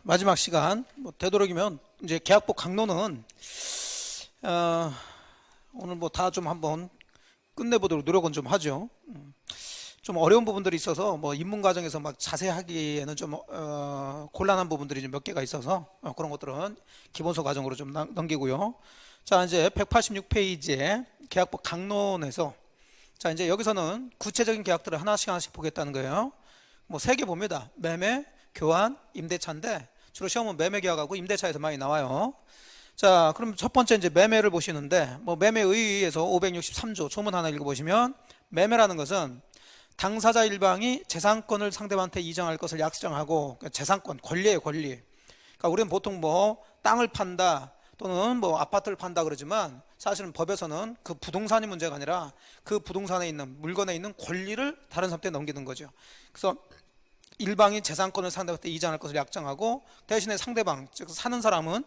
마지막 시간 되도록이면 이제 계약법 강론은 오늘 다 좀 한번 끝내보도록 노력은 좀 하죠. 좀 어려운 부분들이 있어서 입문 과정에서 막 자세히 하기에는 좀 곤란한 부분들이 좀 몇 개가 있어서 그런 것들은 기본서 과정으로 좀 넘기고요. 자, 이제 186페이지에 계약법 강론에서 자, 이제 여기서는 구체적인 계약들을 하나씩 보겠다는 거예요. 세 개 봅니다. 매매, 교환, 임대차인데 주로 시험은 매매 계약하고 임대차에서 많이 나와요. 자, 그럼 첫 번째 이제 매매를 보시는데 매매에 의해서 563조 조문 하나 읽어보시면 매매라는 것은 당사자 일방이 재산권을 상대방한테 이정할 것을 약정하고 재산권, 권리예요, 권리. 그러니까 우리는 보통 땅을 판다 또는 아파트를 판다 그러지만 사실은 법에서는 그 부동산이 문제가 아니라 그 부동산에 있는 물건에 있는 권리를 다른 사람한테 넘기는 거죠. 그래서 일방이 재산권을 상대방한테 이전할 것을 약정하고 대신에 상대방, 즉 사는 사람은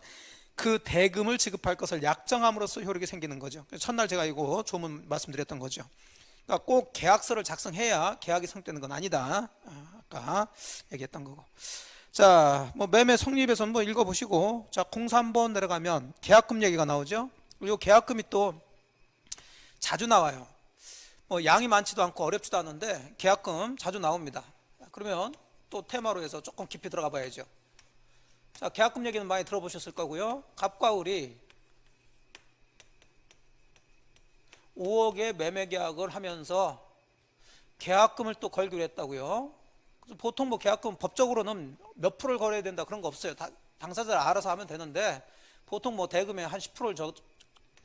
그 대금을 지급할 것을 약정함으로써 효력이 생기는 거죠. 첫날 제가 이거 조문 말씀드렸던 거죠. 그러니까 꼭 계약서를 작성해야 계약이 성립되는 건 아니다. 아까 얘기했던 거고. 자, 매매 성립에서는 읽어보시고, 자, 03번 내려가면 계약금 얘기가 나오죠. 그리고 계약금이 또 자주 나와요. 양이 많지도 않고 어렵지도 않은데 계약금 자주 나옵니다. 그러면 또 테마로 해서 조금 깊이 들어가 봐야죠. 자, 계약금 얘기는 많이 들어보셨을 거고요. 갑과 을이 5억의 매매 계약을 하면서 계약금을 또 걸기로 했다고요. 그래서 보통 계약금 법적으로는 몇 프로를 걸어야 된다 그런 거 없어요. 당사자가 알아서 하면 되는데 보통 대금의 한 10%를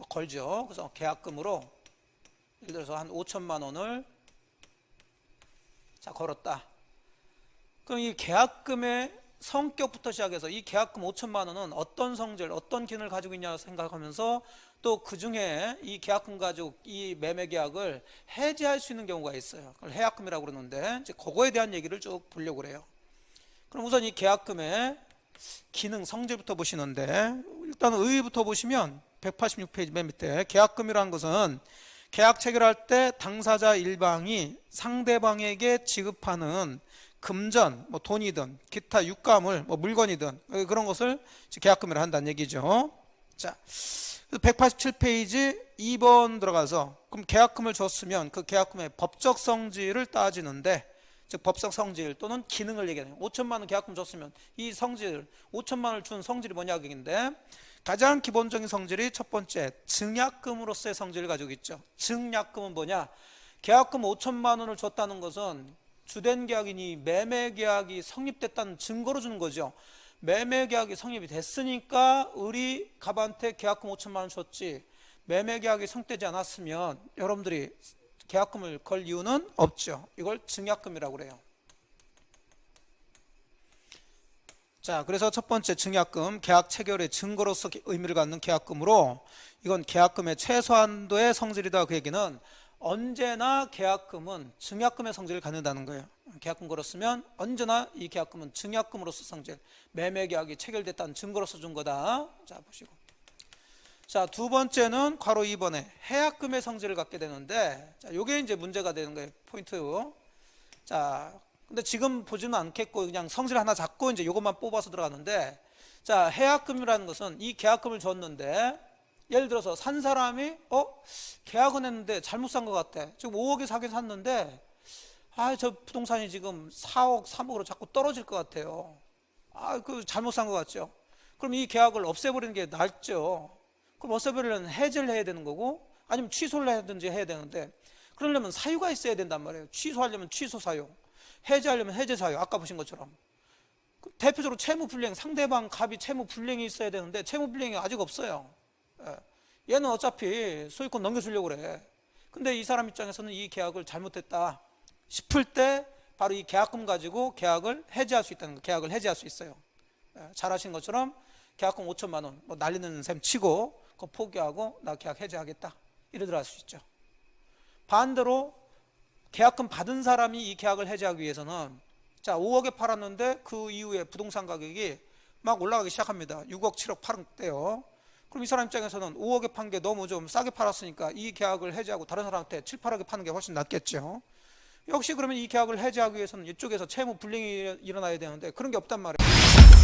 걸죠. 그래서 계약금으로 예를 들어서 한 5천만 원을 자 걸었다. 그럼 이 계약금의 성격부터 시작해서 이 계약금 5천만 원은 어떤 성질, 어떤 기능을 가지고 있냐 생각하면서 또 그 중에 이 계약금 가지고 이 매매 계약을 해지할 수 있는 경우가 있어요. 그걸 해약금이라고 그러는데 이제 그거에 대한 얘기를 쭉 보려고 그래요. 그럼 우선 이 계약금의 기능, 성질부터 보시는데 일단 의의부터 보시면 186페이지 맨 밑에 계약금이라는 것은 계약 체결할 때 당사자 일방이 상대방에게 지급하는 금전, 돈이든 기타 유가물, 물건이든 그런 것을 계약금이라 한다는 얘기죠. 자, 187페이지 2번 들어가서 그럼 계약금을 줬으면 그 계약금의 법적 성질을 따지는데 즉 법적 성질 또는 기능을 얘기해요. 5천만 원 계약금 줬으면 이 성질, 5천만 원을 준 성질이 뭐냐 얘기인데 가장 기본적인 성질이 첫 번째 증약금으로서의 성질을 가지고 있죠. 증약금은 뭐냐? 계약금 5천만 원을 줬다는 것은 주된 계약이니 매매 계약이 성립됐다는 증거로 주는 거죠. 매매 계약이 성립이 됐으니까 을이 갑한테 계약금 5천만 원 줬지 매매 계약이 성립되지 않았으면 여러분들이 계약금을 걸 이유는 없죠. 이걸 증약금이라고 그래요. 자, 그래서 첫 번째 증약금, 계약 체결의 증거로서 의미를 갖는 계약금으로 이건 계약금의 최소한도의 성질이다. 그 얘기는 언제나 계약금은 증약금의 성질을 갖는다는 거예요. 계약금 걸었으면 언제나 이 계약금은 증약금으로서 성질, 매매 계약이 체결됐다는 증거로서 준 거다. 자, 보시고. 자, 두 번째는 괄호 2번에 해약금의 성질을 갖게 되는데 자, 요게 이제 문제가 되는 거예요. 포인트. 자, 근데 지금 보지는 않겠고 그냥 성질 하나 잡고 이제 요것만 뽑아서 들어가는데 자, 해약금이라는 것은 이 계약금을 줬는데 예를 들어서 산 사람이 계약은 했는데 잘못 산 것 같아. 지금 5억에 사긴 샀는데 저 부동산이 지금 4억, 3억으로 자꾸 떨어질 것 같아요. 그 잘못 산 것 같죠. 그럼 이 계약을 없애버리는 게 낫죠. 그럼 없애버리려면 해지를 해야 되는 거고 아니면 취소를 하든지 해야 되는데 그러려면 사유가 있어야 된단 말이에요. 취소하려면 취소 사유, 해지하려면 해지 사유. 아까 보신 것처럼 대표적으로 채무불이행, 상대방 갑이 채무불이행이 있어야 되는데 채무불이행이 아직 없어요. 얘는 어차피 소유권 넘겨주려고 그래. 근데 이 사람 입장에서는 이 계약을 잘못했다 싶을 때 바로 이 계약금 가지고 계약을 해지할 수 있다는 거. 계약을 해지할 수 있어요. 잘 아신 것처럼 계약금 5천만 원 날리는 셈 치고 그거 포기하고 나 계약 해지하겠다 이래 들어갈 수 있죠. 반대로 계약금 받은 사람이 이 계약을 해지하기 위해서는 자 5억에 팔았는데 그 이후에 부동산 가격이 막 올라가기 시작합니다. 6억, 7억, 8억 대요. 그럼 이 사람 입장에서는 5억에 판 게 너무 좀 싸게 팔았으니까 이 계약을 해지하고 다른 사람한테 7, 8억에 파는 게 훨씬 낫겠죠. 역시 그러면 이 계약을 해지하기 위해서는 이쪽에서 채무 불이행이 일어나야 되는데 그런 게 없단 말이에요.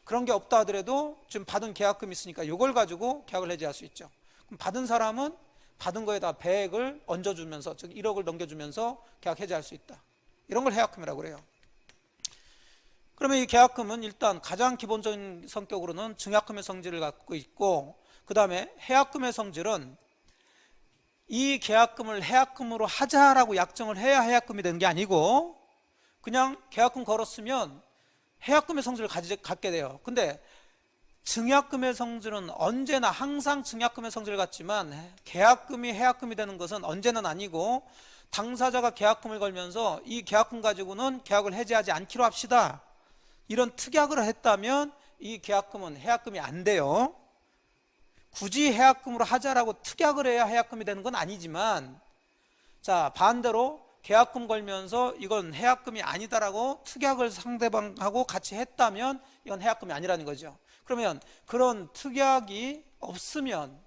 그런 게 없다 하더라도 지금 받은 계약금이 있으니까 이걸 가지고 계약을 해지할 수 있죠. 그럼 받은 사람은 받은 거에다 배액을 얹어주면서, 즉 1억을 넘겨주면서 계약 해지할 수 있다. 이런 걸 해약금이라고 그래요. 그러면 이 계약금은 일단 가장 기본적인 성격으로는 증약금의 성질을 갖고 있고, 그 다음에 해약금의 성질은 이 계약금을 해약금으로 하자라고 약정을 해야 해약금이 되는 게 아니고 그냥 계약금 걸었으면 해약금의 성질을 갖게 돼요. 근데 증약금의 성질은 언제나 항상 증약금의 성질을 갖지만 계약금이 해약금이 되는 것은 언제는 아니고, 당사자가 계약금을 걸면서 이 계약금 가지고는 계약을 해지하지 않기로 합시다, 이런 특약을 했다면 이 계약금은 해약금이 안 돼요. 굳이 해약금으로 하자라고 특약을 해야 해약금이 되는 건 아니지만, 자 반대로 계약금 걸면서 이건 해약금이 아니다라고 특약을 상대방하고 같이 했다면 이건 해약금이 아니라는 거죠. 그러면 그런 특약이 없으면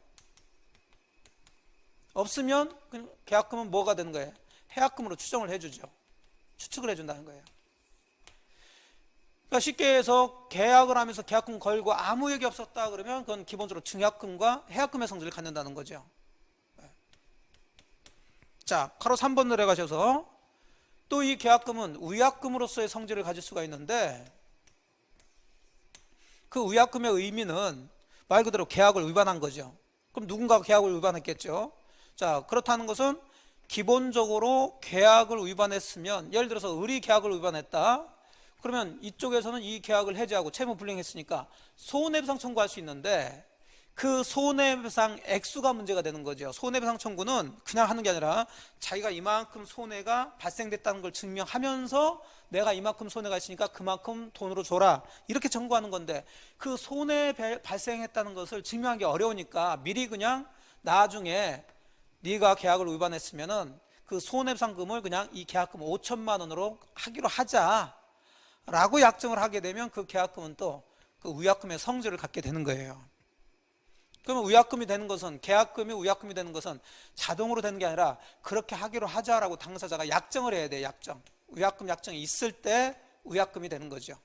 계약금은 뭐가 되는 거예요? 해약금으로 추정을 해주죠. 추측을 해준다는 거예요. 그러니까 쉽게 해서 계약을 하면서 계약금 걸고 아무 얘기 없었다 그러면 그건 기본적으로 증약금과 해약금의 성질을 갖는다는 거죠. 자, 가로 3번 내려가셔서 또 이 계약금은 위약금으로서의 성질을 가질 수가 있는데, 그 위약금의 의미는 말 그대로 계약을 위반한 거죠. 그럼 누군가가 계약을 위반했겠죠. 자, 그렇다는 것은 기본적으로 계약을 위반했으면, 예를 들어서 의리 계약을 위반했다 그러면 이쪽에서는 이 계약을 해지하고 채무 불이행했으니까 손해배상 청구할 수 있는데, 그 손해배상 액수가 문제가 되는 거죠. 손해배상 청구는 그냥 하는 게 아니라 자기가 이만큼 손해가 발생됐다는 걸 증명하면서 내가 이만큼 손해가 있으니까 그만큼 돈으로 줘라, 이렇게 청구하는 건데, 그 손해 발생했다는 것을 증명하기 어려우니까 미리 그냥 나중에 네가 계약을 위반했으면은 그 손해배상금을 그냥 이 계약금 5천만 원으로 하기로 하자 라고 약정을 하게 되면 그 계약금은 또 그 위약금의 성질을 갖게 되는 거예요. 그러면 위약금이 되는 것은, 계약금이 위약금이 되는 것은 자동으로 되는 게 아니라 그렇게 하기로 하자라고 당사자가 약정을 해야 돼요. 약정. 위약금 약정이 있을 때 위약금이 되는 거죠.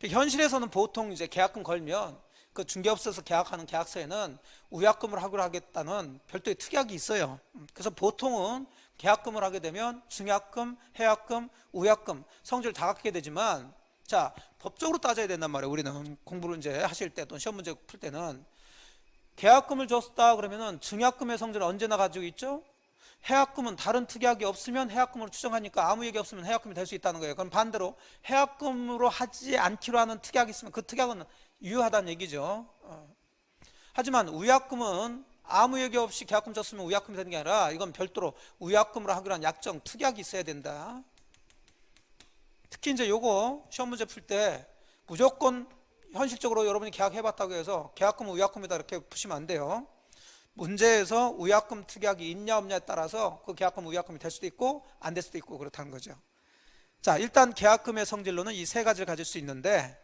현실에서는 보통 이제 계약금 걸면 그 중개업소에서 계약하는 계약서에는 위약금을 하기로 하겠다는 별도의 특약이 있어요. 그래서 보통은 계약금을 하게 되면 증약금, 해약금, 위약금 성질을 다 갖게 되지만, 자 법적으로 따져야 된단 말이에요. 우리는 공부를 이제 하실 때 또는 시험 문제 풀 때는 계약금을 줬다 그러면은 증약금의 성질을 언제나 가지고 있죠. 해약금은 다른 특약이 없으면 해약금으로 추정하니까 아무 얘기 없으면 해약금이 될 수 있다는 거예요. 그럼 반대로 해약금으로 하지 않기로 하는 특약이 있으면 그 특약은 유효하다는 얘기죠. 하지만 위약금은 아무 얘기 없이 계약금 줬으면 위약금이 되는 게 아니라 이건 별도로 위약금으로 하기로 한 약정, 특약이 있어야 된다. 특히 이제 요거 시험 문제 풀 때 무조건 현실적으로 여러분이 계약해봤다고 해서 계약금은 위약금이다 이렇게 푸시면 안 돼요. 문제에서 위약금 특약이 있냐 없냐에 따라서 그 계약금은 위약금이 될 수도 있고 안 될 수도 있고 그렇다는 거죠. 자, 일단 계약금의 성질로는 이 세 가지를 가질 수 있는데,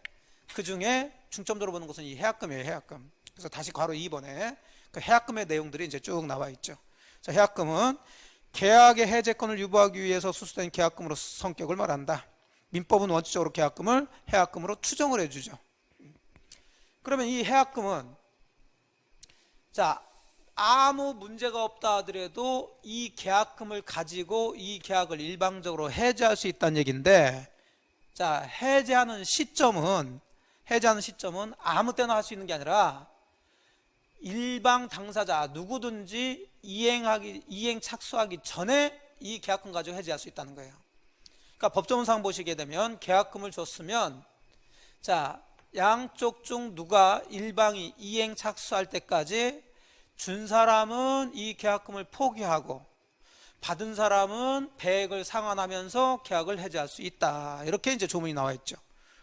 그 중에 중점적으로 보는 것은 이 해약금이에요. 해약금. 그래서 다시 괄호 2번에 그 해약금의 내용들이 이제 쭉 나와 있죠. 자, 해약금은 계약의 해제권을 유보하기 위해서 수수된 계약금으로 성격을 말한다. 민법은 원칙적으로 계약금을 해약금으로 추정을 해주죠. 그러면 이 해약금은, 자 아무 문제가 없다 하더라도 이 계약금을 가지고 이 계약을 일방적으로 해제할 수 있다는 얘기인데, 자 해제하는 시점은 아무 때나 할 수 있는 게 아니라 일방 당사자 누구든지 이행 착수하기 전에 이 계약금 가지고 해제할 수 있다는 거예요. 그러니까 법조문상 보시게 되면 계약금을 줬으면, 자 양쪽 중 누가 일방이 이행 착수할 때까지 준 사람은 이 계약금을 포기하고 받은 사람은 배액을 상환하면서 계약을 해지할 수 있다. 이렇게 이제 조문이 나와 있죠.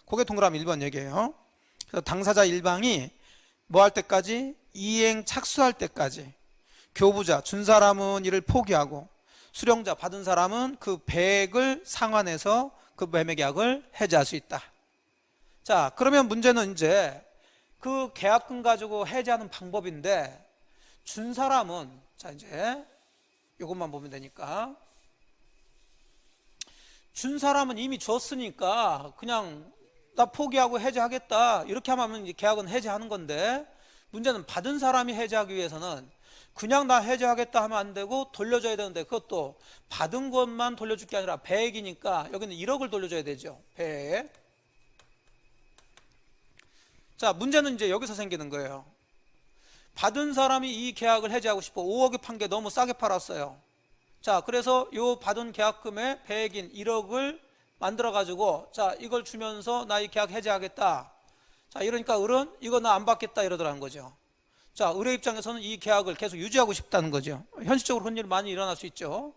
그게 동그라미 1번 얘기예요. 그래서 당사자 일방이 뭐 할 때까지? 이행 착수할 때까지 교부자 준 사람은 이를 포기하고 수령자 받은 사람은 그 배액을 상환해서 그 매매 계약을 해지할 수 있다. 자, 그러면 문제는 이제 그 계약금 가지고 해지하는 방법인데 준 사람은 자 이제 이것만 보면 되니까 준 사람은 이미 줬으니까 그냥 나 포기하고 해지하겠다 이렇게 하면 이제 계약은 해지하는 건데 문제는 받은 사람이 해지하기 위해서는 그냥 나 해지하겠다 하면 안 되고 돌려줘야 되는데 그것도 받은 것만 돌려줄 게 아니라 배액이니까 여기는 1억을 돌려줘야 되죠. 배액. 자, 문제는 이제 여기서 생기는 거예요. 받은 사람이 이 계약을 해지하고 싶어 5억에 판 게 너무 싸게 팔았어요. 자, 그래서 요 받은 계약금의 배액인 1억을 만들어 가지고 자 이걸 주면서 나 이 계약 해지하겠다. 자, 이러니까 을은 이거 나 안 받겠다 이러더라는 거죠. 자, 을의 입장에서는 이 계약을 계속 유지하고 싶다는 거죠. 현실적으로 그런 일이 많이 일어날 수 있죠.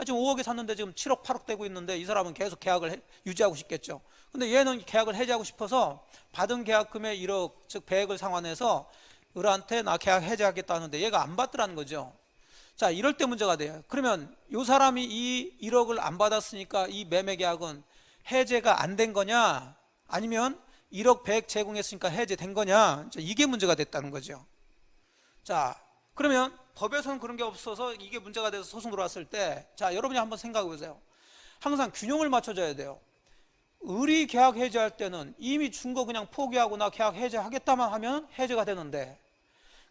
지금 5억에 샀는데 지금 7억 8억 되고 있는데 이 사람은 계속 계약을 유지하고 싶겠죠. 근데 얘는 계약을 해지하고 싶어서 받은 계약금의 1억 즉 배액을 상환해서 을한테 나 계약 해지하겠다 하는데 얘가 안 받더라는 거죠. 자, 이럴 때 문제가 돼요. 그러면 이 사람이 이 1억을 안 받았으니까 이 매매 계약은 해제가 안 된 거냐 아니면 1억 배액 제공했으니까 해제된 거냐 이게 문제가 됐다는 거죠. 자, 그러면 법에서는 그런 게 없어서 이게 문제가 돼서 소송 들어왔을 때 자 여러분이 한번 생각해 보세요. 항상 균형을 맞춰줘야 돼요. 을이 계약 해지할 때는 이미 준 거 그냥 포기하고 나 계약 해지하겠다만 하면 해제가 되는데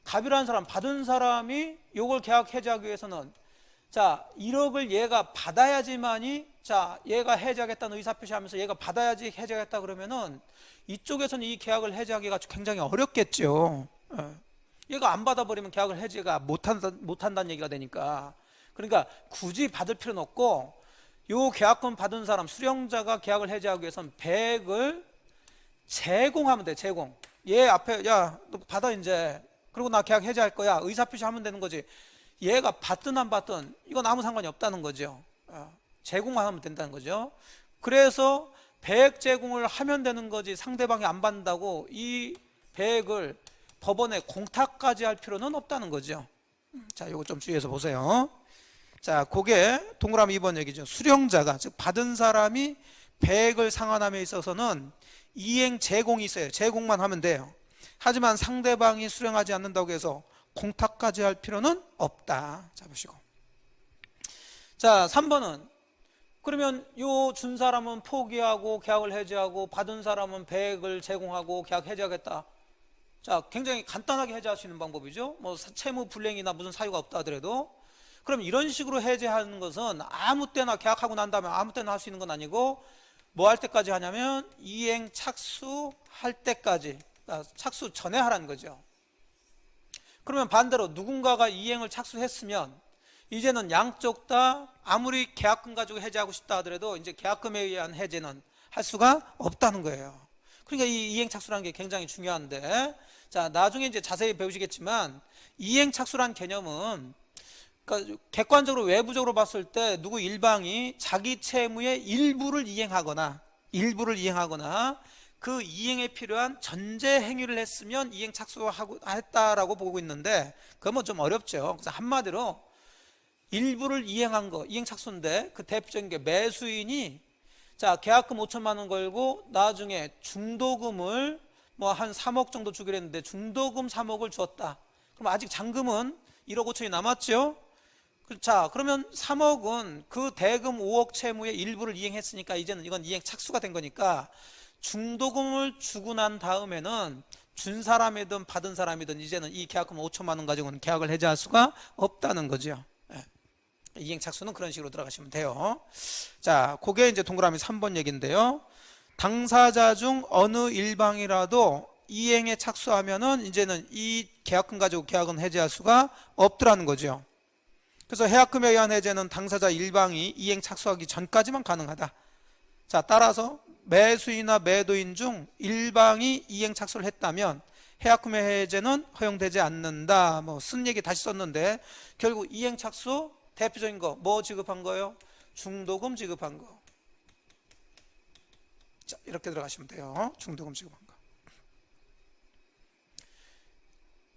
갑이라는 사람 받은 사람이 요걸 계약 해지하기 위해서는 자 1억을 얘가 받아야지만이 자 얘가 해지하겠다는 의사표시하면서 얘가 받아야지 해지하겠다 그러면은 이쪽에서는 이 계약을 해지하기가 굉장히 어렵겠죠. 얘가 안 받아버리면 계약을 해지가 못한다는 얘기가 되니까 그러니까 굳이 받을 필요는 없고 요 계약금 받은 사람 수령자가 계약을 해지하기 위해서는 배액을 제공하면 돼. 제공. 얘 앞에 야 너 받아 이제 그리고 나 계약 해지할 거야 의사표시하면 되는 거지. 얘가 받든 안 받든 이건 아무 상관이 없다는 거죠. 제공만 하면 된다는 거죠. 그래서 배액 제공을 하면 되는 거지 상대방이 안 받는다고 이 배액을 법원에 공탁까지 할 필요는 없다는 거죠. 자, 이거 좀 주의해서 보세요. 자, 그게 동그라미 2번 얘기죠. 수령자가 즉 받은 사람이 배액을 상환함에 있어서는 이행 제공이 있어요. 제공만 하면 돼요. 하지만 상대방이 수령하지 않는다고 해서 공탁까지 할 필요는 없다. 자, 보시고. 자, 3번은 그러면 요 준 사람은 포기하고 계약을 해지하고 받은 사람은 배액을 제공하고 계약 해지하겠다. 자, 굉장히 간단하게 해지할 수 있는 방법이죠. 뭐 채무 불이행이나 무슨 사유가 없다 하더라도. 그럼 이런 식으로 해지하는 것은 아무 때나 계약하고 난 다음에 아무 때나 할 수 있는 건 아니고 뭐 할 때까지 하냐면 이행 착수할 때까지, 그러니까 착수 전에 하라는 거죠. 그러면 반대로 누군가가 이행을 착수했으면 이제는 양쪽 다 아무리 계약금 가지고 해지하고 싶다 하더라도 이제 계약금에 의한 해지는 할 수가 없다는 거예요. 그러니까 이 이행 착수라는 게 굉장히 중요한데 자 나중에 이제 자세히 배우시겠지만 이행 착수라는 개념은 그러니까 객관적으로 외부적으로 봤을 때 누구 일방이 자기 채무의 일부를 이행하거나 그 이행에 필요한 전제 행위를 했으면 이행 착수하고 했다라고 보고 있는데 그건 뭐 좀 어렵죠. 그래서 한마디로 일부를 이행한 거 이행 착수인데 그 대표적인 게 매수인이 자 계약금 5천만 원 걸고 나중에 중도금을 뭐 한 3억 정도 주기로 했는데 중도금 3억을 주었다. 그럼 아직 잔금은 1억 5천이 남았죠. 자 그러면 3억은 그 대금 5억 채무의 일부를 이행했으니까 이제는 이건 이행 착수가 된 거니까 중도금을 주고 난 다음에는 준 사람이든 받은 사람이든 이제는 이 계약금 5천만 원 가지고는 계약을 해지할 수가 없다는 거죠. 이행 착수는 그런 식으로 들어가시면 돼요. 자, 그게 이제 동그라미 3번 얘기인데요. 당사자 중 어느 일방이라도 이행에 착수하면은 이제는 이 계약금 가지고 계약은 해지할 수가 없더라는 거죠. 그래서 해약금에 의한 해제는 당사자 일방이 이행 착수하기 전까지만 가능하다. 자, 따라서 매수인이나 매도인 중 일방이 이행 착수를 했다면 해약금의 해제는 허용되지 않는다. 뭐 쓴 얘기 다시 썼는데 결국 이행착수 대표적인 거 뭐 지급한 거예요? 중도금 지급한 거. 자, 이렇게 들어가시면 돼요. 중도금 지급한 거.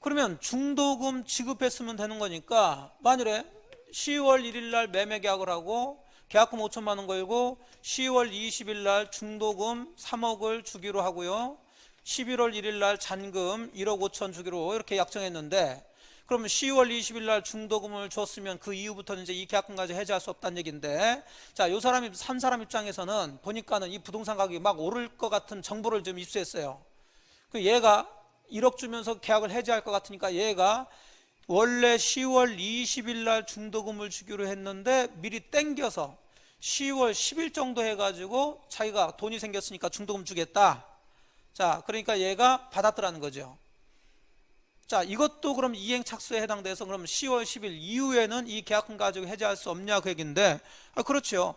그러면 중도금 지급했으면 되는 거니까 만일에 10월 1일 날 매매 계약을 하고 계약금 5천만 원 걸고 10월 20일 날 중도금 3억을 주기로 하고요. 11월 1일 날 잔금 1억 5천 주기로 이렇게 약정했는데 그러면 10월 20일 날 중도금을 줬으면 그 이후부터는 이제 이 계약금까지 해지할 수 없다는 얘기인데 자, 요 사람이 산 사람 입장에서는 보니까는 이 부동산 가격이 막 오를 것 같은 정보를 좀 입수했어요. 그 얘가 1억 주면서 계약을 해지할 것 같으니까 얘가 원래 10월 20일 날 중도금을 주기로 했는데 미리 땡겨서 10월 10일 정도 해가지고 자기가 돈이 생겼으니까 중도금 주겠다. 자, 그러니까 얘가 받았더라는 거죠. 자, 이것도 그럼 이행착수에 해당돼서 그럼 10월 10일 이후에는 이 계약금 가지고 해지할 수 없냐 그 얘기인데 그렇죠.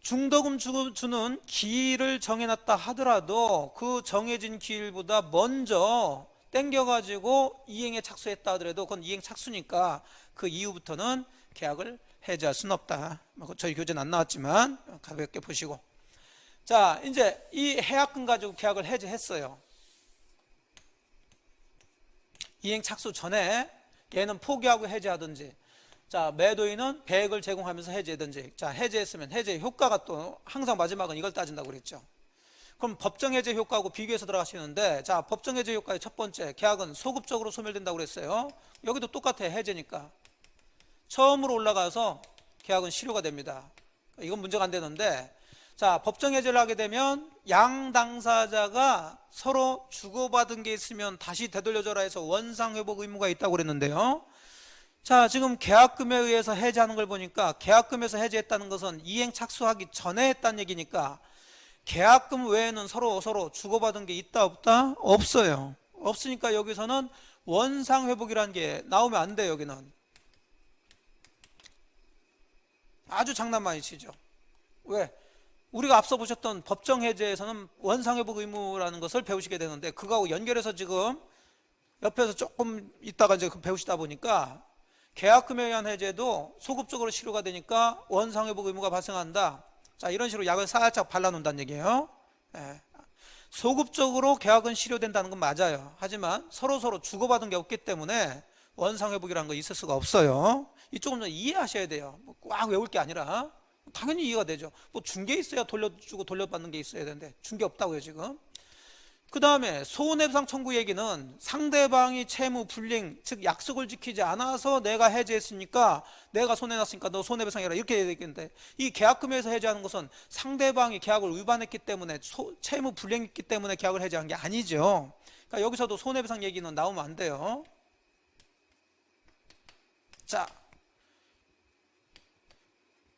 중도금 주는 기일을 정해놨다 하더라도 그 정해진 기일보다 먼저 땡겨가지고 이행에 착수했다 하더라도 그건 이행 착수니까 그 이후부터는 계약을 해지할 수는 없다. 저희 교재는 안 나왔지만 가볍게 보시고. 자, 이제 이 해약금 가지고 계약을 해지했어요. 이행 착수 전에 얘는 포기하고 해지하든지, 자, 매도인은 배액을 제공하면서 해지하든지, 자, 해지했으면 해지의 효과가 또 항상 마지막은 이걸 따진다고 그랬죠. 그럼 법정 해제 효과하고 비교해서 들어가시는데, 자, 법정 해제 효과의 첫 번째, 계약은 소급적으로 소멸된다고 그랬어요. 여기도 똑같아, 해제니까. 처음으로 올라가서 계약은 실효가 됩니다. 이건 문제가 안 되는데, 자, 법정 해제를 하게 되면 양 당사자가 서로 주고받은 게 있으면 다시 되돌려줘라 해서 원상회복 의무가 있다고 그랬는데요. 자, 지금 계약금에 의해서 해제하는 걸 보니까 계약금에서 해제했다는 것은 이행 착수하기 전에 했다는 얘기니까 계약금 외에는 서로 주고받은 게 있다 없다? 없어요. 없으니까 여기서는 원상회복이라는 게 나오면 안 돼요. 여기는 아주 장난 많이 치죠. 왜? 우리가 앞서 보셨던 법정 해제에서는 원상회복 의무라는 것을 배우시게 되는데 그거하고 연결해서 지금 옆에서 조금 있다가 이제 배우시다 보니까 계약금에 의한 해제도 소급적으로 실효가 되니까 원상회복 의무가 발생한다. 자, 이런 식으로 약을 살짝 발라놓는다는 얘기예요. 예. 소급적으로 계약은 실효된다는 건 맞아요. 하지만 서로 주고받은 게 없기 때문에 원상회복이라는 거 있을 수가 없어요. 이쪽은 좀 이해하셔야 돼요. 꽉 외울 게 아니라 당연히 이해가 되죠. 뭐 준 게 있어야 돌려주고 돌려받는 게 있어야 되는데 준 게 없다고요 지금. 그 다음에 손해배상 청구 얘기는 상대방이 채무 불이행, 즉 약속을 지키지 않아서 내가 해지했으니까 내가 손해났으니까 너 손해배상해라 이렇게 해야 되겠는데 이 계약금에서 해지하는 것은 상대방이 계약을 위반했기 때문에 채무 불이행했기 때문에 계약을 해지한 게 아니죠. 그러니까 여기서도 손해배상 얘기는 나오면 안 돼요. 자,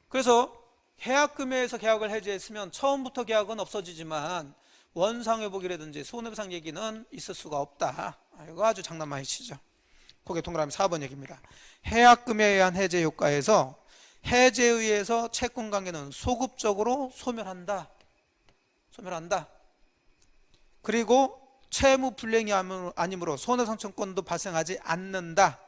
그래서 해약금에서 계약을 해지했으면 처음부터 계약은 없어지지만 원상회복이라든지 손해배상 얘기는 있을 수가 없다. 이거 아주 장난 많이 치죠. 거기에 동그라미 4번 얘기입니다. 해약금에 의한 해제 효과에서 해제에 의해서 채권관계는 소급적으로 소멸한다. 그리고 채무 불이행이 아니므로 손해상청권도 발생하지 않는다.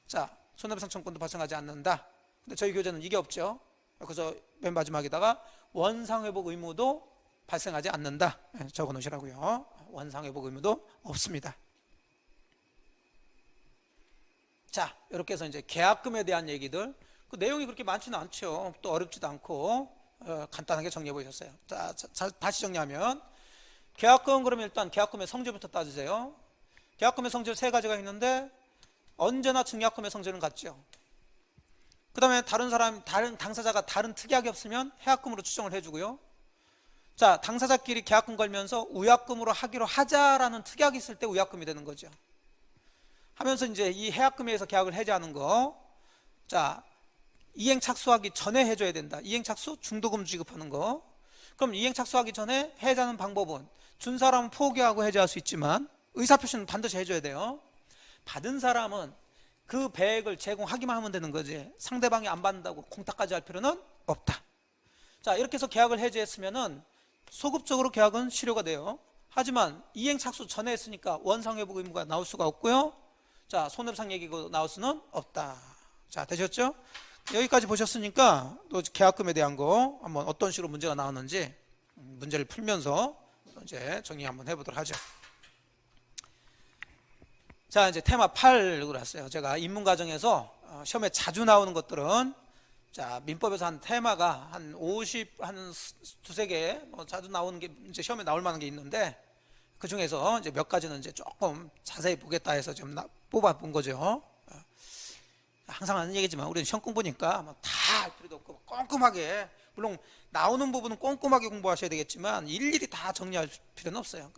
자, 손해배상청권도 발생하지 않는다. 근데 저희 교재는 이게 없죠. 그래서 맨 마지막에다가 원상회복 의무도 발생하지 않는다. 적어 놓으시라고요. 원상회복 의무도 없습니다. 자, 이렇게 해서 이제 계약금에 대한 얘기들, 그 내용이 그렇게 많지는 않죠. 또 어렵지도 않고 간단하게 정리해 보셨어요. 자, 다시 정리하면 계약금, 그러면 일단 계약금의 성질부터 따지세요. 계약금의 성질 세 가지가 있는데 언제나 증약금의 성질은 같죠. 그 다음에 다른 당사자가 다른 특약이 없으면 해약금으로 추정을 해주고요. 자, 당사자끼리 계약금 걸면서 우약금으로 하기로 하자라는 특약이 있을 때 우약금이 되는 거죠. 하면서 이제 이 해약금에 의해서 계약을 해지하는 거, 자, 이행 착수하기 전에 해줘야 된다. 이행 착수, 중도금 지급하는 거. 그럼 이행 착수하기 전에 해지하는 방법은 준 사람은 포기하고 해지할 수 있지만 의사표시는 반드시 해줘야 돼요. 받은 사람은 그 배액을 제공하기만 하면 되는 거지 상대방이 안 받는다고 공탁까지 할 필요는 없다. 자, 이렇게 해서 계약을 해지했으면은 소급적으로 계약은 실효가 돼요. 하지만 이행착수 전에 했으니까 원상회복 의무가 나올 수가 없고요. 자, 손해배상 얘기가 나올 수는 없다. 자, 되셨죠? 여기까지 보셨으니까 또 계약금에 대한 거 한번 어떤 식으로 문제가 나왔는지 문제를 풀면서 이제 정리 한번 해보도록 하죠. 자, 이제 테마 8로 했어요. 제가 인문과정에서 시험에 자주 나오는 것들은 자, 민법에서 한 테마가 한 50, 한 두세 개 자주 나오는 게 이제 시험에 나올 만한 게 있는데 그 중에서 이제 몇 가지는 이제 조금 자세히 보겠다 해서 좀 뽑아 본 거죠. 항상 하는 얘기지만 우리는 시험 공부니까 다 할 필요도 없고 꼼꼼하게, 물론 나오는 부분은 꼼꼼하게 공부하셔야 되겠지만 일일이 다 정리할 필요는 없어요.